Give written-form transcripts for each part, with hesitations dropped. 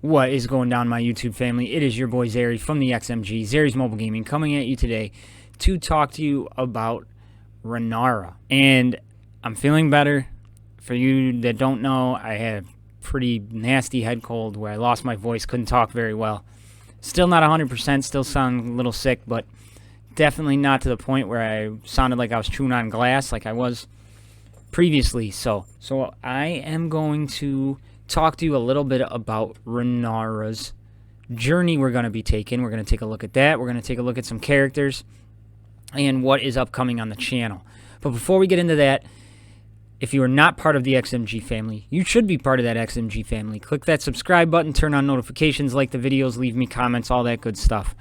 What is going down, my YouTube family? It is your boy Zary from the XMG, Zary's Mobile Gaming, coming at you today to talk to you about Renara. And I'm feeling better. For you that don't know, I had a pretty nasty head cold where I lost my voice, couldn't talk very well. Still not 100%, still sound a little sick, but definitely not to the point where I sounded like I was chewing on glass like I was previously. So I am going to talk to you a little bit about Renara's journey we're going to be taking. We're going to take a look at that. We're going to take a look at some characters and what is upcoming on the channel. But before we get into that, if you are not part of the XMG family, you should be part of that XMG family. Click that subscribe button, turn on notifications, like the videos, leave me comments, all that good stuff.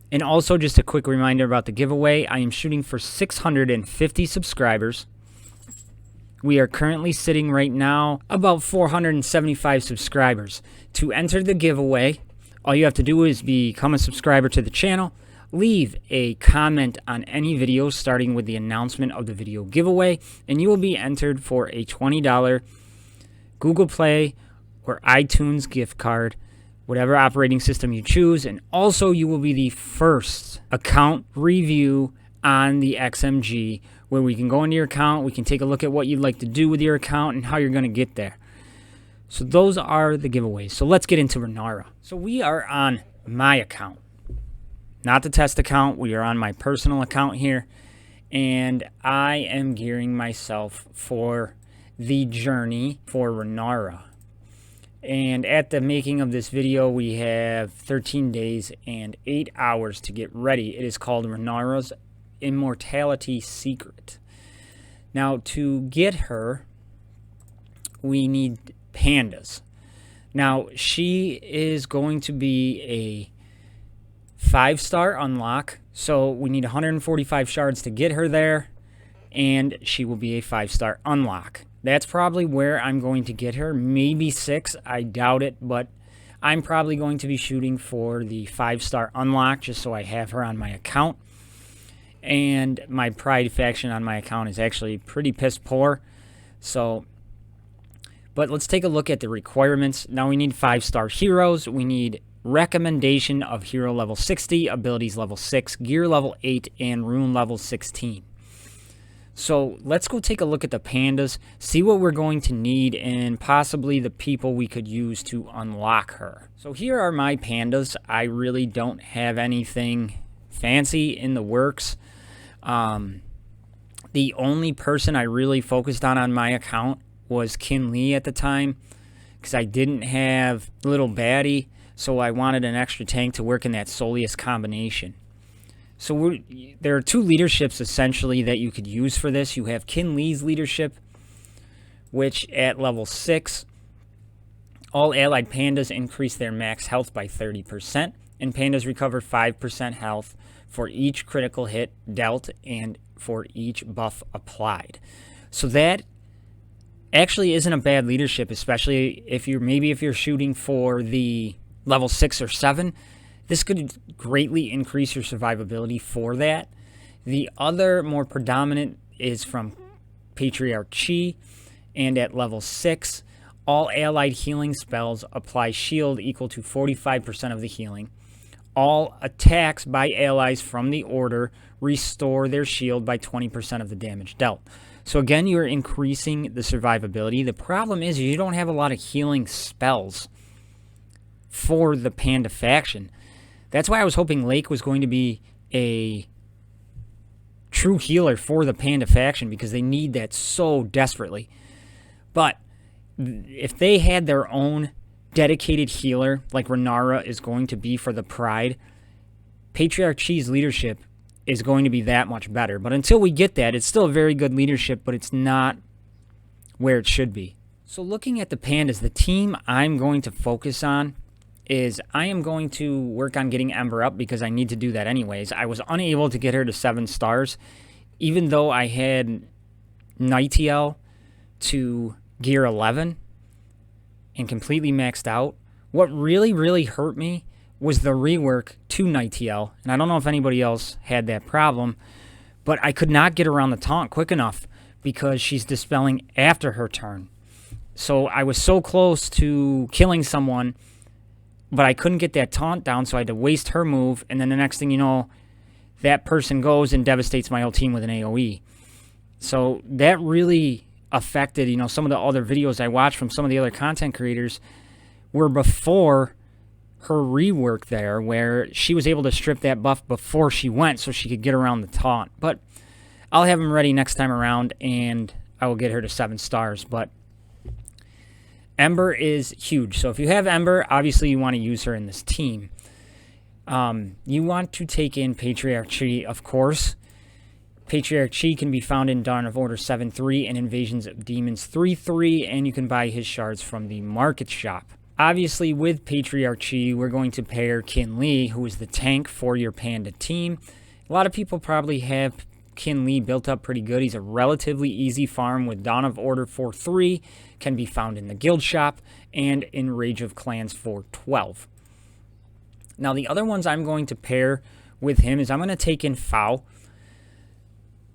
And also just a quick reminder about the giveaway. I am shooting for 650 subscribers. We are currently sitting right now about 475 subscribers. To enter the giveaway, all you have to do is become a subscriber to the channel, leave a comment on any video starting with the announcement of the video giveaway, and you will be entered for a $20 Google Play or iTunes gift card, whatever operating system you choose. And also you will be the first account review on the XMG, where we can go into your account, we can take a look at what you'd like to do with your account and how you're going to get there. So those are the giveaways. So let's get into Renara. So we are on my account, not the test account. We are on my personal account here, and I am gearing myself for the journey for Renara. And at the making of this video, we have 13 days and 8 hours to get ready. It is called Renara's Immortality Secret. Now, to get her, we need Pandas. Now, she is going to be a 5-star unlock, so we need 145 shards to get her there, and she will be a 5-star unlock. That's probably where I'm going to get her. Maybe 6, I doubt it, but I'm probably going to be shooting for the 5-star unlock just so I have her on my account. And my Pride faction on my account is actually pretty piss poor. But let's take a look at the requirements. Now we need 5-star heroes. We need recommendation of hero level 60, abilities level 6, gear level 8, and rune level 16. So let's go take a look at the pandas, see what we're going to need, and possibly the people we could use to unlock her. So here are my pandas. I really don't have anything fancy in the works. The only person I really focused on my account was Kinley at the time, because I didn't have Little Baddie, so I wanted an extra tank to work in that Soleus combination. So there are 2 leaderships essentially that you could use for this. You have Kinley's leadership, which at level 6, all allied pandas increase their max health by 30%, and pandas recover 5% health for each critical hit dealt and for each buff applied. So that actually isn't a bad leadership, especially if you're shooting for the level 6 or 7. This could greatly increase your survivability for that. The other more predominant is from Patriarch Chi, and at level 6, all allied healing spells apply shield equal to 45% of the healing. All attacks by allies from the order restore their shield by 20% of the damage dealt. So again, you're increasing the survivability. The problem is you don't have a lot of healing spells for the Panda faction. That's why I was hoping Lake was going to be a true healer for the Panda faction, because they need that so desperately. But if they had their own dedicated healer like Renara is going to be for the Pride, Patriarch Chi's leadership is going to be that much better. But until we get that, it's still a very good leadership, but it's not where it should be. So looking at the Pandas, the team I'm going to focus on is I am going to work on getting Ember up, because I need to do that anyways. I was unable to get her to 7 stars, even though I had Nightiel to gear 11 and completely maxed out. What really hurt me was the rework to Nightiel, and I don't know if anybody else had that problem, but I could not get around the taunt quick enough because she's dispelling after her turn. So I was so close to killing someone, but I couldn't get that taunt down, so I had to waste her move, and then the next thing you know, that person goes and devastates my whole team with an AoE. So that really affected, some of the other videos I watched from some of the other content creators were before her rework there, where she was able to strip that buff before she went so she could get around the taunt. But I'll have him ready next time around, and I will get her to 7 stars. But Ember is huge. So if you have Ember, obviously you want to use her in this team. You want to take in Patriarch Chi, of course. Patriarch Chi can be found in Dawn of Order 7.3 and Invasions of Demons 3.3, and you can buy his shards from the market shop. Obviously, with Patriarch Chi, we're going to pair Qin Li, who is the tank for your Panda team. A lot of people probably have Qin Li built up pretty good. He's a relatively easy farm with Dawn of Order 4.3, can be found in the guild shop, and in Rage of Clans 4.12. Now, the other ones I'm going to pair with him is I'm going to take in Fao.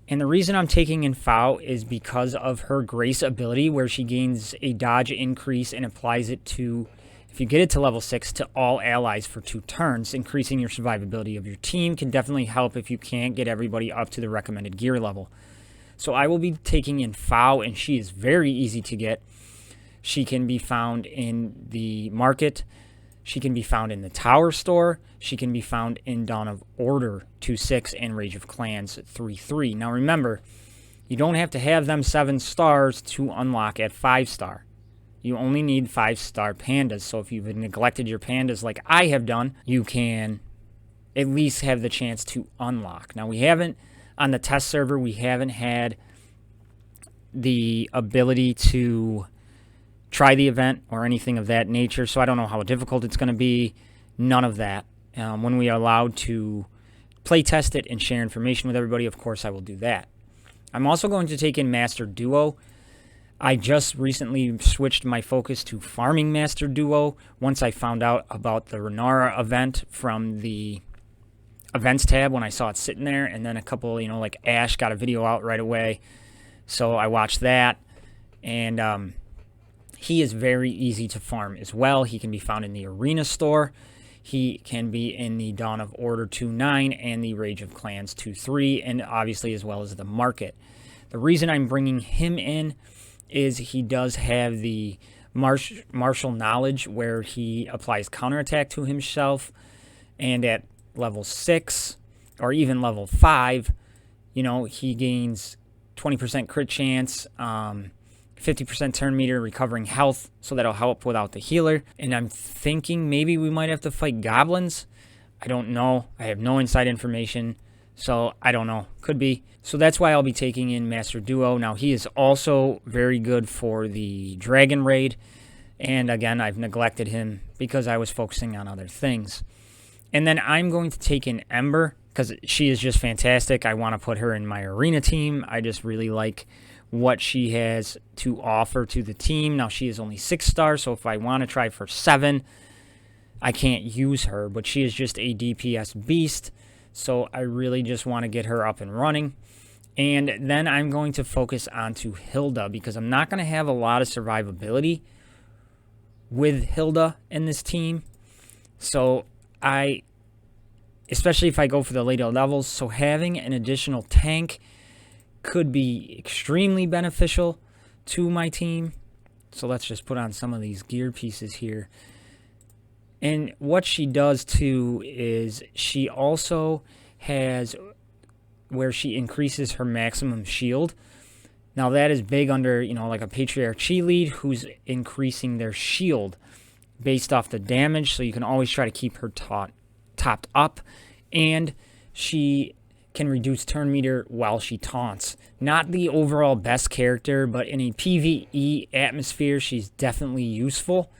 And the reason I'm taking in Fao is because of her Grace ability, where she gains a dodge increase and applies it to, if you get it to level 6, to all allies for 2 turns. Increasing your survivability of your team can definitely help if you can't get everybody up to the recommended gear level. So I will be taking in Fao, and she is very easy to get. She can be found in the market. She can be found in the Tower Store. She can be found in Dawn of Order 2.6 and Rage of Clans 3.3. Now remember, you don't have to have them 7 stars to unlock at 5-star. You only need 5-star pandas. So if you've neglected your pandas like I have done, you can at least have the chance to unlock. Now we haven't, on the test server, we haven't had the ability to try the event or anything of that nature, so I don't know how difficult it's going to be. None of that. When we are allowed to play test it and share information with everybody, of course I will do that. I'm also going to take in Master Duo. I just recently switched my focus to farming Master Duo once I found out about the Renara event from the events tab when I saw it sitting there, and then a couple, like Ash got a video out right away, so I watched that, and he is very easy to farm as well. He can be found in the Arena Store. He can be in the Dawn of Order 2.9 and the Rage of Clans 2.3, and obviously as well as the market. The reason I'm bringing him in is he does have the martial knowledge, where he applies counterattack to himself, and at level 6 or even level 5, he gains 20% crit chance, 50% turn meter, recovering health, so that'll help without the healer. And I'm thinking maybe we might have to fight goblins. I don't know. I have no inside information, so I don't know. Could be. So that's why I'll be taking in Master Duo. Now, he is also very good for the Dragon Raid. And again, I've neglected him because I was focusing on other things. And then I'm going to take in Ember because she is just fantastic. I want to put her in my arena team. I just really like what she has to offer to the team. Now, she is only 6 stars, so if I want to try for 7, I can't use her, but she is just a DPS beast, so I really just want to get her up and running. And then I'm going to focus onto Hilda, because I'm not going to have a lot of survivability with Hilda in this team, so especially if I go for the later levels, so having an additional tank could be extremely beneficial to my team. So let's just put on some of these gear pieces here. And what she does too is she also has where she increases her maximum shield. Now that is big under, like a Patriarch Chi lead who's increasing their shield based off the damage. So you can always try to keep her topped up. And she can reduce turn meter while she taunts. Not the overall best character, but in a PvE atmosphere, she's definitely useful.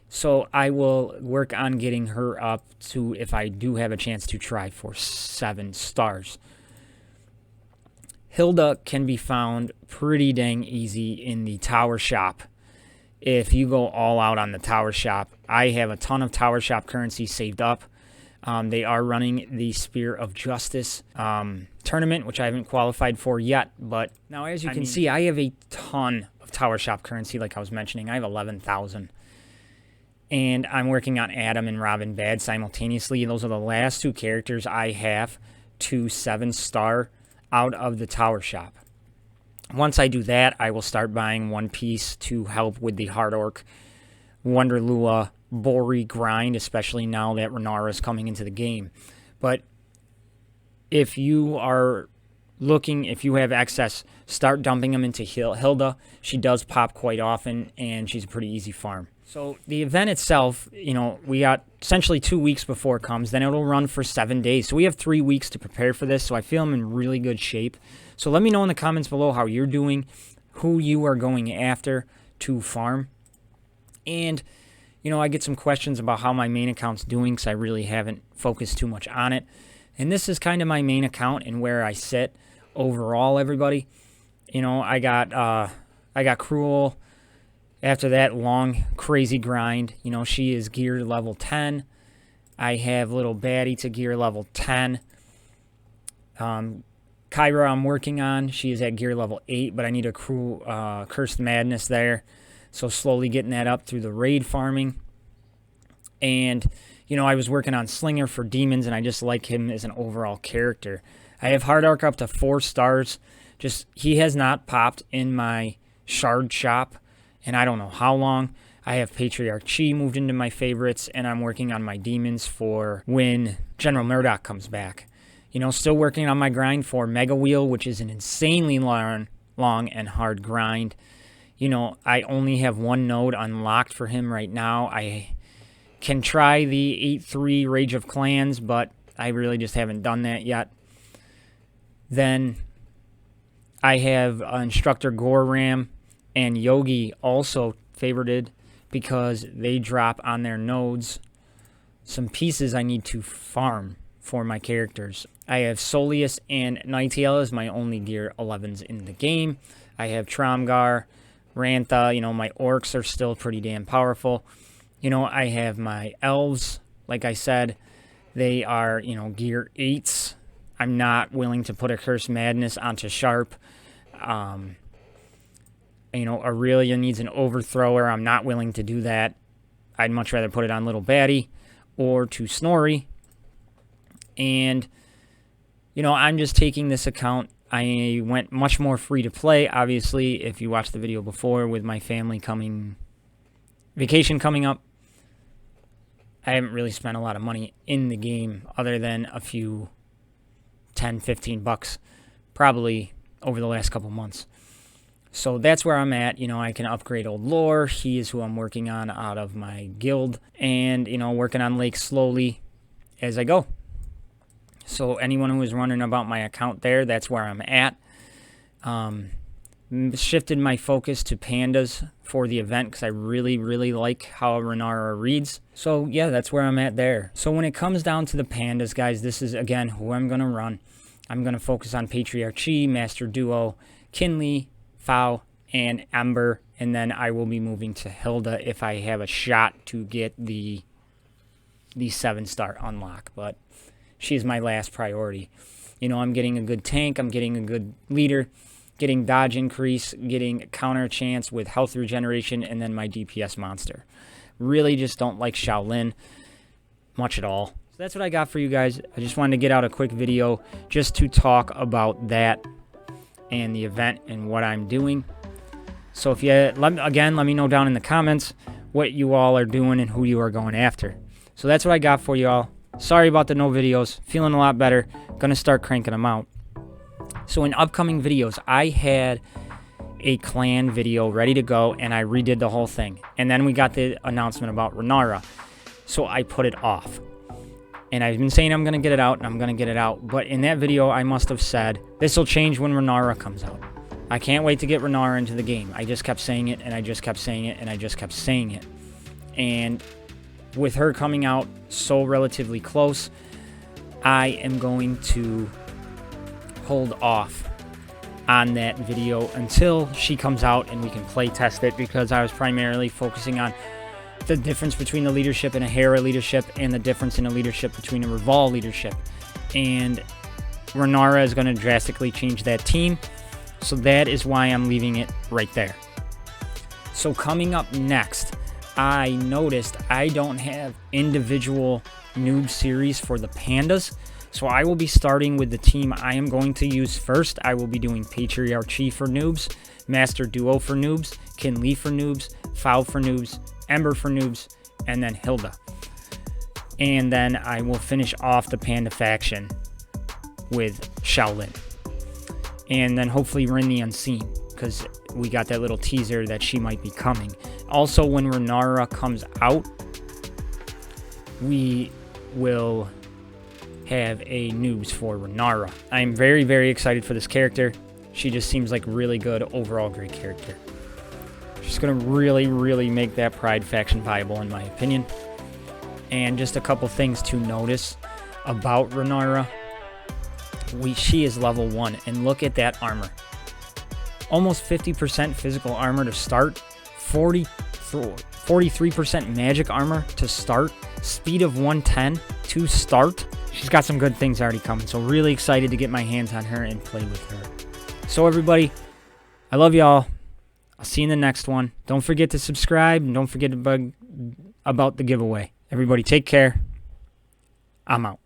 So I will work on getting her up to, if I do have a chance to try, for 7 stars. Hilda can be found pretty dang easy in the Tower Shop. If you go all out on the Tower Shop, I have a ton of Tower Shop currency saved up. They are running the Spear of Justice tournament, which I haven't qualified for yet. But now, as you can see, I have a ton of Tower Shop currency, like I was mentioning. I have 11,000. And I'm working on Adam and Robin Bad simultaneously. Those are the last two characters I have to 7-star out of the Tower Shop. Once I do that, I will start buying one piece to help with the Hard Orc Wonderlua Bori grind, especially now that Renara is coming into the game. But if you are looking, if you have excess, start dumping them into Hilda. She does pop quite often, and she's a pretty easy farm. So the event itself, you know, we got essentially 2 weeks before it comes. Then it'll run for 7 days. So we have 3 weeks to prepare for this. So I feel I'm in really good shape. So let me know in the comments below how you're doing, who you are going after to farm. And, you know, I get some questions about how my main account's doing because I really haven't focused too much on it. And this is kind of my main account and where I sit overall, everybody. You know, I got Cruel. After that long, crazy grind, you know, she is geared level 10. I have Little Baddie to gear level 10. Kyra I'm working on. She is at gear level 8, but I need a Cursed Madness there. So slowly getting that up through the raid farming. And, you know, I was working on Slinger for demons, and I just like him as an overall character. I have Hard Arc up to 4 stars. Just, he has not popped in my shard shop. And I don't know how long. I have Patriarch Chi moved into my favorites, and I'm working on my demons for when General Murdoch comes back. You know, still working on my grind for Mega Wheel, which is an insanely long and hard grind. You know, I only have one node unlocked for him right now. I can try the 8-3 Rage of Clans, but I really just haven't done that yet. Then I have Instructor Goram and Yogi also favorited because they drop on their nodes some pieces I need to farm for my characters. I have Soleus and Nightingale as my only gear 11s in the game. I have Tromgar, Rantha. You know, my orcs are still pretty damn powerful. You know, I have my elves. Like I said, they are, you know, gear 8s. I'm not willing to put a Cursed Madness onto Sharp. You know, Aurelia needs an Overthrower. I'm not willing to do that. I'd much rather put it on Little Baddie or to Snorri. And, you know, I'm just taking this account. I went much more free to play. Obviously, if you watched the video before with my family vacation coming up, I haven't really spent a lot of money in the game other than a few 10, 15 bucks probably over the last couple months. So that's where I'm at. You know, I can upgrade Old Lore. He is who I'm working on out of my guild. And, you know, working on Lake slowly as I go. So anyone who is wondering about my account there, that's where I'm at. Shifted my focus to Pandas for the event because I really, really like how Renara reads. So, yeah, that's where I'm at there. So when it comes down to the Pandas, guys, this is, again, who I'm going to run. I'm going to focus on Patriarch Chi, Master Duo, Kinley, Fao, and Ember, and then I will be moving to Hilda if I have a shot to get the 7-star unlock, but she's my last priority. You know, I'm getting a good tank, I'm getting a good leader, getting dodge increase, getting counter chance with health regeneration, and then my DPS monster. Really just don't like Shaolin much at all. So that's what I got for you guys. I just wanted to get out a quick video just to talk about that and the event and what I'm doing. So if you let me know down in the comments what you all are doing and who you are going after. So that's what I got for you all. Sorry about the no videos. Feeling a lot better. Gonna start cranking them out. So in upcoming videos, I had a clan video ready to go and I redid the whole thing. And then we got the announcement about Renara. So I put it off. And I've been saying I'm going to get it out, and I'm going to get it out. But in that video, I must have said, this will change when Renara comes out. I can't wait to get Renara into the game. I just kept saying it, and I just kept saying it, and I just kept saying it. And with her coming out so relatively close, I am going to hold off on that video until she comes out and we can play test it, because I was primarily focusing on the difference between a leadership and a Hera leadership, and the difference in a leadership between a Revolve leadership. And Renara is going to drastically change that team, so that is why I'm leaving it right there. So coming up next, I noticed I don't have individual noob series for the Pandas, so I will be starting with the team I am going to use first. I will be doing Patriarchy for noobs, Master Duo for noobs, Kinley for noobs, Foul for noobs, Ember for noobs, and then Hilda. And then I will finish off the Panda faction with Shaolin. And then hopefully Rin the Unseen, because we got that little teaser that she might be coming. Also, when Renara comes out, we will have a noobs for Renara. I'm very, very excited for this character. She just seems like really good, overall great character. She's going to really, really make that Pride faction viable, in my opinion. And just a couple things to notice about Renara. She is level 1, and look at that armor. Almost 50% physical armor to start, 43% magic armor to start, speed of 110 to start. She's got some good things already coming, so really excited to get my hands on her and play with her. So everybody, I love y'all. I'll see you in the next one. Don't forget to subscribe, and don't forget about the giveaway. Everybody take care. I'm out.